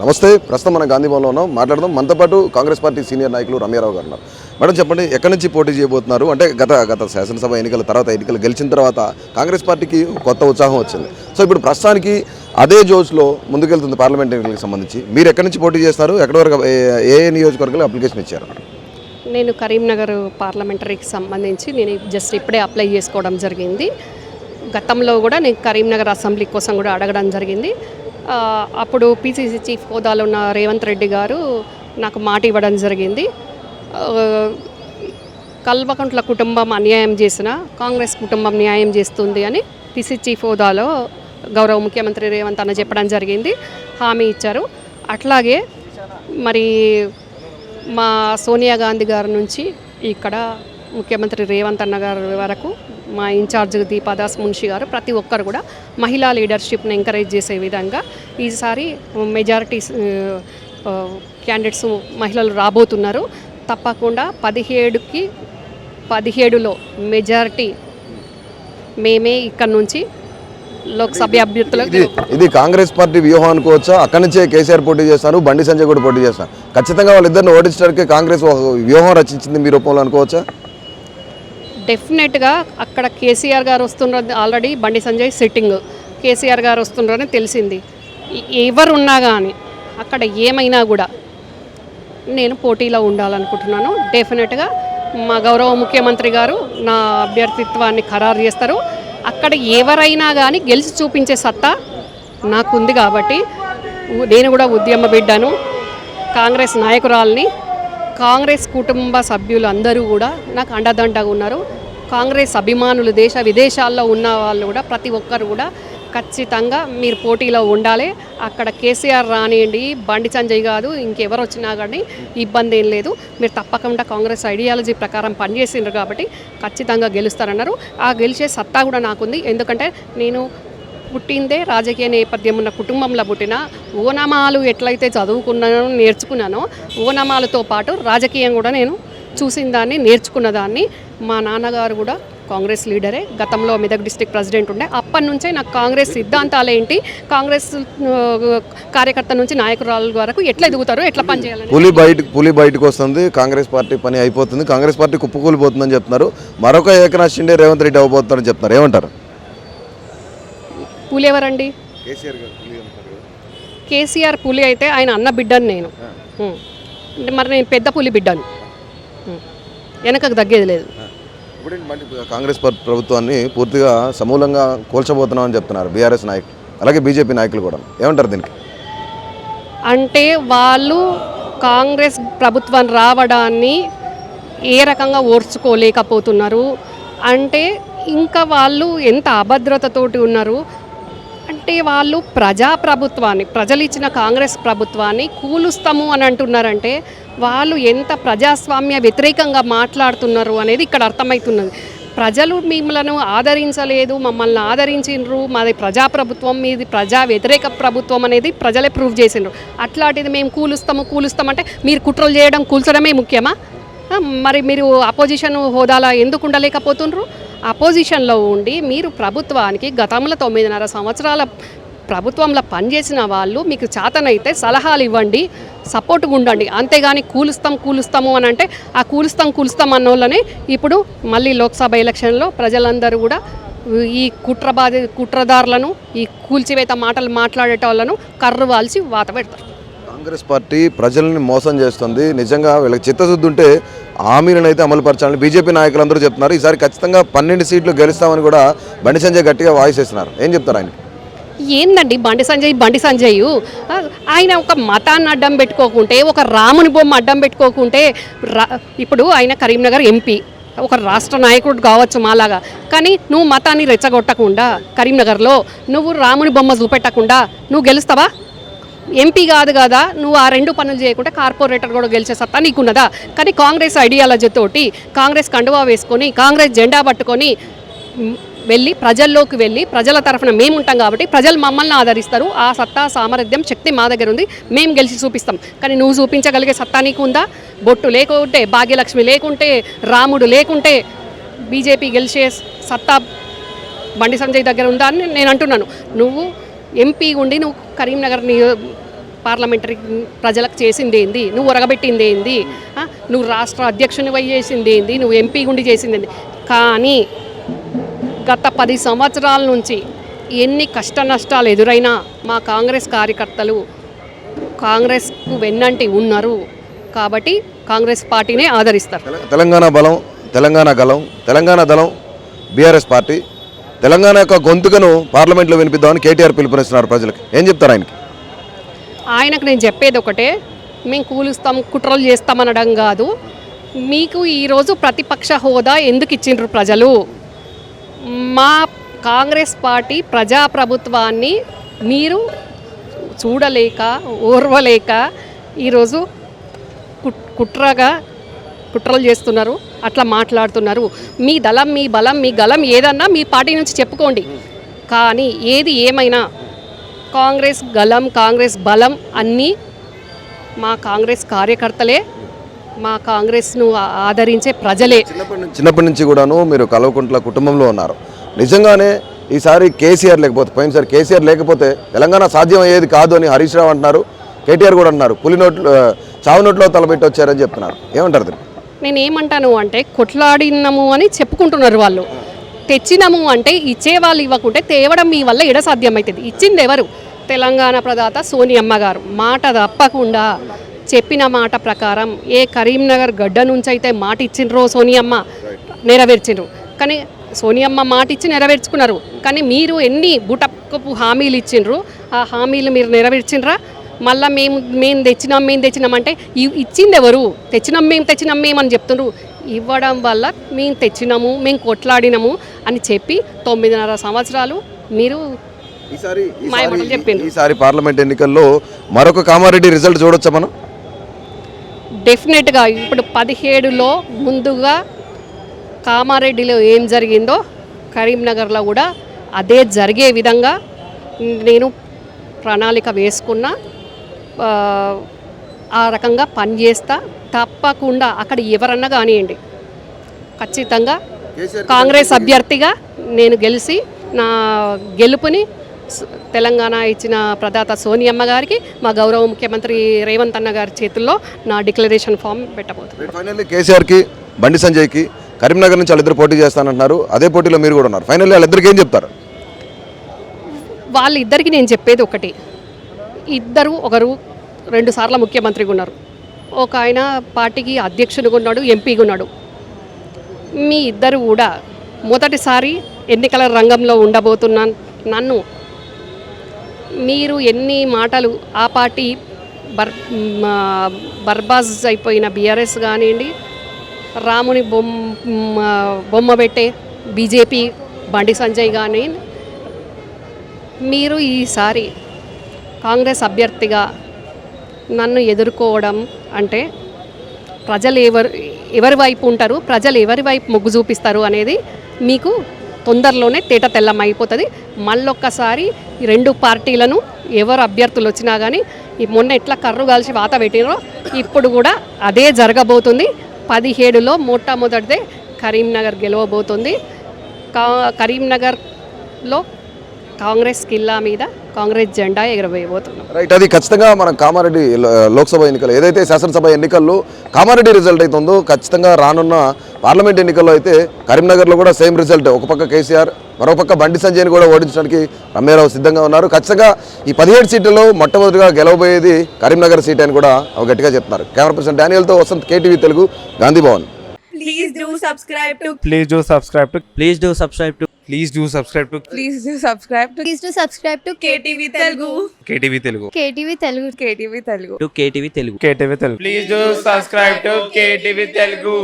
నమస్తే. ప్రస్తుతం మన గాంధీ భవన్లో ఉన్నాం. మాట్లాడదాం. మనతో పాటు కాంగ్రెస్ పార్టీ సీనియర్ నాయకులు రమ్యారావు గారు ఉన్నారు. మేడం చెప్పండి, ఎక్కడి నుంచి పోటీ చేయబోతున్నారు? అంటే గత శాసనసభ ఎన్నికల తర్వాత గెలిచిన తర్వాత కాంగ్రెస్ పార్టీకి కొత్త ఉత్సాహం వచ్చింది. సో ఇప్పుడు ప్రస్తుతానికి అదే జోష్లో ముందుకెళ్తుంది పార్లమెంట్ ఎన్నికలకు సంబంధించి. మీరు ఎక్కడి నుంచి పోటీ చేస్తారు? ఎక్కడి వరకు ఏ నియోజకవర్గాలు అప్లికేషన్ ఇచ్చారు? నేను కరీంనగర్ పార్లమెంటరీకి సంబంధించి జస్ట్ ఇప్పుడే అప్లై చేసుకోవడం జరిగింది. గతంలో కూడా నేను కరీంనగర్ అసెంబ్లీ కోసం కూడా అడగడం జరిగింది. అప్పుడు పీసీసీ చీఫ్ హోదాలో ఉన్న రేవంత్ రెడ్డి గారు నాకు మాట ఇవ్వడం జరిగింది. కల్వకుంట్ల కుటుంబం అన్యాయం చేసిన కాంగ్రెస్ కుటుంబం న్యాయం చేస్తుంది అని పీసీసీ చీఫ్ హోదాలో గౌరవ ముఖ్యమంత్రి రేవంత్ అన్న చెప్పడం జరిగింది, హామీ ఇచ్చారు. అట్లాగే మరి మా సోనియా గాంధీ గారి నుంచి ఇక్కడ ముఖ్యమంత్రి రేవంత్ అన్న గారి వరకు మా ఇన్ఛార్జ్ దీపాదాస్ మున్షి గారు ప్రతి ఒక్కరు కూడా మహిళా లీడర్షిప్ని ఎంకరేజ్ చేసే విధంగా ఈసారి మెజారిటీ క్యాండిడేట్స్ మహిళలు రాబోతున్నారు. తప్పకుండా 17కి 17లో మెజారిటీ మేమే ఇక్కడ నుంచి లోక్సభ అభ్యర్థులకు. ఇది కాంగ్రెస్ పార్టీ వ్యూహం అనుకోవచ్చా? అక్కడి నుంచే కేసీఆర్ పోటీ చేస్తారు, బండి సంజయ్ కూడా పోటీ చేస్తారు. ఖచ్చితంగా వాళ్ళిద్దరిని ఓడించడానికి కాంగ్రెస్ వ్యూహం రచించింది మీ రూపంలో అనుకోవచ్చా? డెఫినెట్గా అక్కడ కేసీఆర్ గారు వస్తున్నారు. ఆల్రెడీ బండి సంజయ్ సిట్టింగ్, కేసీఆర్ గారు వస్తున్నారని తెలిసింది. ఎవరున్నా కానీ అక్కడ ఏమైనా కూడా నేను పోటీలో ఉండాలనుకుంటున్నాను. డెఫినెట్గా మా గౌరవ ముఖ్యమంత్రి గారు నా అభ్యర్థిత్వాన్ని ఖరారు చేస్తారు. అక్కడ ఎవరైనా కానీ గెలిచి చూపించే సత్తా నాకుంది కాబట్టి నేను కూడా ఉద్యమ బిడ్డను, కాంగ్రెస్ నాయకురాల్ని, కాంగ్రెస్ కుటుంబ సభ్యులు అందరూ కూడా నాకు అండదండగా ఉన్నారు. కాంగ్రెస్ అభిమానులు దేశ విదేశాల్లో ఉన్న వాళ్ళు కూడా ప్రతి ఒక్కరు కూడా ఖచ్చితంగా మీరు పోటీలో ఉండాలి. అక్కడ కేసీఆర్ రానియండి, బండి సంజయ్ కాదు, ఇంకెవరు వచ్చినా కానీ ఇబ్బంది ఏం లేదు. మీరు తప్పకుండా కాంగ్రెస్ ఐడియాలజీ ప్రకారం పనిచేసిండ్రు కాబట్టి ఖచ్చితంగా గెలుస్తారన్నారు. ఆ గెలిచే సత్తా కూడా నాకుంది. ఎందుకంటే నేను పుట్టిందే రాజకీయ నేపథ్యం ఉన్న కుటుంబంలో పుట్టిన, ఓనమాలు ఎట్లయితే చదువుకున్నానో నేర్చుకున్నానో ఓనమాలతో పాటు రాజకీయం కూడా నేను చూసిన దాన్ని, నేర్చుకున్న దాన్ని. మా నాన్నగారు కూడా కాంగ్రెస్ లీడరే, గతంలో మెదక్ డిస్ట్రిక్ట్ ప్రెసిడెంట్ ఉండే. అప్పటి నుంచే నాకు కాంగ్రెస్ సిద్ధాంతాలు ఏంటి, కాంగ్రెస్ కార్యకర్త నుంచి నాయకురాల వరకు ఎట్లా ఎదుగుతారో, ఎట్లా పనిచేయాలని. పులి బయటకు వస్తుంది, కాంగ్రెస్ పార్టీ పని అయిపోతుంది, కాంగ్రెస్ పార్టీ కుప్పకూలిపోతుందని చెప్తున్నారు. మరొక ఏకనాథ్ షిండే రేవంత్ రెడ్డి అవ్వబోతున్నారని చెప్తున్నారు. ఏమంటారు? పులి ఎవరండి? కేసీఆర్ పులి అయితే ఆయన అన్న బిడ్డను నేను. మరి నేను పెద్ద పులి బిడ్డను, వెనకకు తగ్గేది లేదు. కాంగ్రెస్ ప్రభుత్వాన్ని పూర్తిగా సమూలంగా కూల్చబోతున్నామని చెప్తున్నారు బీఆర్ఎస్ నాయకులు, అలాగే బీజేపీ నాయకులు కూడా. ఏమంటారు దీనికి? అంటే వాళ్ళు కాంగ్రెస్ ప్రభుత్వం రావడాన్ని ఏ రకంగా ఓర్చుకోలేకపోతున్నారు అంటే, ఇంకా వాళ్ళు ఎంత అభద్రతతోటి ఉన్నారు అంటే, వాళ్ళు ప్రజాప్రభుత్వాన్ని, ప్రజలు ఇచ్చిన కాంగ్రెస్ ప్రభుత్వాన్ని కూలుస్తాము అని అంటున్నారంటే వాళ్ళు ఎంత ప్రజాస్వామ్య వ్యతిరేకంగా మాట్లాడుతున్నారు అనేది ఇక్కడ అర్థమవుతున్నది. ప్రజలు మిమ్మల్ని ఆదరించలేదు, మమ్మల్ని ఆదరించిండ్రు, మాది ప్రజాప్రభుత్వం, మీది ప్రజా వ్యతిరేక ప్రభుత్వం అనేది ప్రజలే ప్రూవ్ చేసిండ్రు. అట్లాంటిది మేము కూలుస్తామంటే మీరు కుట్రలు చేయడం, కూల్చడమే ముఖ్యమా? మరి మీరు అపోజిషన్ హోదాలో ఎందుకు ఉండలేకపోతుండ్రు? అపోజిషన్లో ఉండి మీరు ప్రభుత్వానికి గతంలో 9.5 సంవత్సరాల ప్రభుత్వంలో పనిచేసిన వాళ్ళు మీకు చేతనైతే సలహాలు ఇవ్వండి, సపోర్ట్గా ఉండండి. అంతేగాని కూలుస్తాము అని అంటే ఆ కూలుస్తాం అన్న వాళ్ళని ఇప్పుడు మళ్ళీ లోక్సభ ఎలక్షన్లో ప్రజలందరూ కూడా ఈ కుట్రదారులను, ఈ కూల్చివేత మాటలు మాట్లాడేటోళ్ళను కర్రు వాల్చి వాత పెడతారు. కాంగ్రెస్ పార్టీ ప్రజల్ని మోసం చేస్తుంది. నిజంగా వీళ్ళకి చిత్తశుద్ధి ఉంటే హామీలను అయితే అమలుపరచాలని బీజేపీ నాయకులందరూ చెప్తున్నారు. ఈసారి ఖచ్చితంగా 12 సీట్లు గెలుస్తామని కూడా బండి సంజయ్ గట్టిగా వాయిస్ ఇస్తున్నారు. ఏం చెప్తారు ఆయన? ఏందండి బండి సంజయ్ ఆయన ఒక మతాన్ని అడ్డం పెట్టుకోకుంటే, ఒక రాముని బొమ్మ అడ్డం పెట్టుకోకుంటే, ఇప్పుడు ఆయన కరీంనగర్ ఎంపీ, ఒక రాష్ట్ర నాయకుడు కావచ్చు మాలాగా, కానీ నువ్వు మతాన్ని రెచ్చగొట్టకుండా కరీంనగర్లో నువ్వు రాముని బొమ్మ చూపెట్టకుండా నువ్వు గెలుస్తావా? ఎంపీ కాదు కదా, నువ్వు ఆ 2 పనులు చేయకుండా కార్పొరేటర్ కూడా గెలిచే సత్తా నీకున్నదా? కానీ కాంగ్రెస్ ఐడియాలజీతోటి, కాంగ్రెస్ కండువా వేసుకొని, కాంగ్రెస్ జెండా పట్టుకొని ప్రజల్లోకి వెళ్ళి ప్రజల తరఫున మేము ఉంటాం కాబట్టి ప్రజలు మమ్మల్ని ఆదరిస్తారు. ఆ సత్తా, సామర్థ్యం, శక్తి మా దగ్గర ఉంది, మేము గెలిచి చూపిస్తాం. కానీ నువ్వు చూపించగలిగే సత్తా నీకు ఉందా? బొట్టు లేకుంటే, భాగ్యలక్ష్మి లేకుంటే, రాముడు లేకుంటే బీజేపీ గెలిచే సత్తా బండి సంజయ్ దగ్గర ఉందా అని నేను అంటున్నాను. నువ్వు ఎంపీ ఉండి నువ్వు కరీంనగర్ పార్లమెంటరీ ప్రజలకు చేసింది ఏంది, నువ్వు ఒరగబెట్టింది ఏంది, నువ్వు రాష్ట్ర అధ్యక్షుని వై చేసింది ఏంది, నువ్వు ఎంపీ గుండి చేసింది ఏంది. కానీ గత 10 సంవత్సరాల నుంచి ఎన్ని కష్ట నష్టాలు ఎదురైనా మా కాంగ్రెస్ కార్యకర్తలు కాంగ్రెస్కు వెన్నంటి ఉన్నారు. కాబట్టి కాంగ్రెస్ పార్టీనే ఆదరిస్తారు. తెలంగాణ బలం, తెలంగాణ గలం, తెలంగాణ దళం, బీఆర్ఎస్ పార్టీ తెలంగాణ యొక్క గొంతుకను పార్లమెంట్లో వినిపిద్దామని కేటీఆర్ పిలుపునిస్తున్నారు ప్రజలకు. ఏం చెప్తారు ఆయనకు నేను చెప్పేది ఒకటే, మేము కూలుస్తాం కుట్రలు చేస్తామనడం కాదు. మీకు ఈరోజు ప్రతిపక్ష హోదా ఎందుకు ఇచ్చిండ్రు ప్రజలు? మా కాంగ్రెస్ పార్టీ ప్రజాప్రభుత్వాన్ని మీరు చూడలేక ఓర్వలేక ఈరోజు కుట్రలు చేస్తున్నారు, అట్లా మాట్లాడుతున్నారు. మీ దళం, మీ బలం, మీ గలం ఏదన్నా మీ పార్టీ నుంచి చెప్పుకోండి. కానీ ఏది ఏమైనా కాంగ్రెస్ గలం, కాంగ్రెస్ బలం అన్నీ మా కాంగ్రెస్ కార్యకర్తలే, మా కాంగ్రెస్ను ఆదరించే ప్రజలే. చిన్నప్పటి నుంచి కూడాను మీరు కల్వకుంట్ల కుటుంబంలో ఉన్నారు. నిజంగానే ఈసారి కేసీఆర్ లేకపోతే, పోయినసారి కేసీఆర్ లేకపోతే తెలంగాణ సాధ్యం అయ్యేది కాదు అని హరీష్ రావు అంటున్నారు, కేటీఆర్ కూడా అంటున్నారు. పులి నోట్లో చావు నోట్లో తలపెట్టి వచ్చారని చెప్తున్నారు. ఏమంటారు దీన్ని? నేను ఏమంటాను అంటే, కొట్లాడినాము అని చెప్పుకుంటున్నారు వాళ్ళు. తెచ్చినాము అంటే ఇచ్చేవాళ్ళు ఇవ్వకుంటే తేవడం మీ వల్ల ఎడ సాధ్యమవుతుంది. ఇచ్చింది ఎవరు? తెలంగాణ ప్రదాత సోనియమ్మ గారు. మాట తప్పకుండా చెప్పిన మాట ప్రకారం ఏ కరీంనగర్ గడ్డ నుంచి అయితే మాట ఇచ్చిండ్రో సోనియమ్మ నెరవేర్చిండ్రు. కానీ సోనియమ్మ మాట ఇచ్చి నెరవేర్చుకున్నారు. కానీ మీరు ఎన్ని బుటకపు హామీలు ఇచ్చిండ్రు, ఆ హామీలు మీరు నెరవేర్చిండ్రా? మళ్ళీ మేము తెచ్చినామంటే ఇచ్చింది ఎవరు? తెచ్చినాం మేము అని చెప్తుండ్రు. ఇవ్వడం వల్ల మేము తెచ్చినాము, మేము కొట్లాడినాము అని చెప్పి 9.5 సంవత్సరాలు మీరు మాయమాటలు చెప్పిండ్రు. ఈసారి పార్లమెంట్ ఎన్నికల్లో మరొక కామారెడ్డి రిజల్ట్ చూడొచ్చా మనం? డెఫినెట్గా ఇప్పుడు 17లో ముందుగా కామారెడ్డిలో ఏం జరిగిందో కరీంనగర్లో కూడా అదే జరిగే విధంగా నేను ప్రణాళిక వేసుకున్నా. ఆ రకంగా పనిచేస్తా. తప్పకుండా అక్కడ ఎవరన్నా కానివ్వండి, ఖచ్చితంగా కాంగ్రెస్ అభ్యర్థిగా నేను గెలిచి నా గెలుపుని తెలంగాణ ఇచ్చిన ప్రదాత సోనియమ్మ గారికి, మా గౌరవ ముఖ్యమంత్రి రేవంత్ అన్న గారి చేతుల్లో నా డిక్లరేషన్ ఫామ్ పెట్టబోతున్నాను. ఫైనల్లీ కేసీఆర్కి, బండి సంజయ్కి కరీంనగర్ నుంచి వాళ్ళిద్దరు పోటీ చేస్తానంటున్నారు. అదే పోటీలో మీరు కూడా ఉన్నారు. ఫైనల్లీ వాళ్ళిద్దరికి ఏం చెప్తారు? వాళ్ళిద్దరికి నేను చెప్పేది ఒకటి, ఇద్దరు ఒకరు 2 సార్లు ముఖ్యమంత్రిగా ఉన్నారు, ఒక ఆయన పార్టీకి అధ్యక్షుడిగా ఉన్నాడు, ఎంపీగా ఉన్నాడు. మీ ఇద్దరు కూడా మొదటిసారి ఎన్నికల రంగంలో ఉండబోతున్నాను. నన్ను మీరు ఎన్ని మాటలు ఆ పార్టీ బర్బాజ్ అయిపోయిన బీఆర్ఎస్ కానివ్వండి, రాముని బొమ్మ పెట్టే బీజేపీ బండి సంజయ్ కానీ, మీరు ఈసారి కాంగ్రెస్ అభ్యర్థిగా నన్ను ఎదుర్కోవడం అంటే ప్రజలు ఎవరి వైపు ఉంటారు, ప్రజలు ఎవరి వైపు మొగ్గు చూపిస్తారు అనేది మీకు తొందరలోనే తేట తెల్లం అయిపోతుంది. మళ్ళొక్కసారి 2 పార్టీలను ఎవరు అభ్యర్థులు వచ్చినా కానీ మొన్న ఎట్లా కర్రు కాల్చి వాత పెట్టినో ఇప్పుడు కూడా అదే జరగబోతుంది. 17లో మొట్టమొదటిదే కరీంనగర్ గెలవబోతుంది. కరీంనగర్లో కాంగ్రెస్ కిల్లా మీద కాంగ్రెస్ జెండా ఎగరవేయబోతున్నాం. రైట్, అది ఖచ్చితంగా మన కామారెడ్డి లోక్సభ ఎన్నికలు ఏదైతే శాసనసభ ఎన్నికల్లో కామారెడ్డి రిజల్ట్ అవుతుందో ఖచ్చితంగా రానున్న పార్లమెంట్ ఎన్నికల్లో అయితే కరీంనగర్లో కూడా సేమ్ రిజల్ట్. ఒక పక్క కేసీఆర్, మరో పక్క బండి సంజయ్ని కూడా ఓడించడానికి రమ్యారావు సిద్ధంగా ఉన్నారు. ఖచ్చితంగా ఈ 17 సీట్లలో మొట్టమొదటిగా గెలవబోయేది కరీంనగర్ సీట్ అని కూడా గట్టిగా చెప్తున్నారు. కెమెరా పర్సన్ డానియల్తో Vasanth, KTV Telugu, Gandhi Bhavan. Please do subscribe to Please do subscribe to Please do subscribe to Please do subscribe to Please do subscribe to Please do subscribe to KTV Telugu KTV Telugu KTV Telugu. KTV Telugu KTV Telugu. Please do subscribe to KTV Telugu.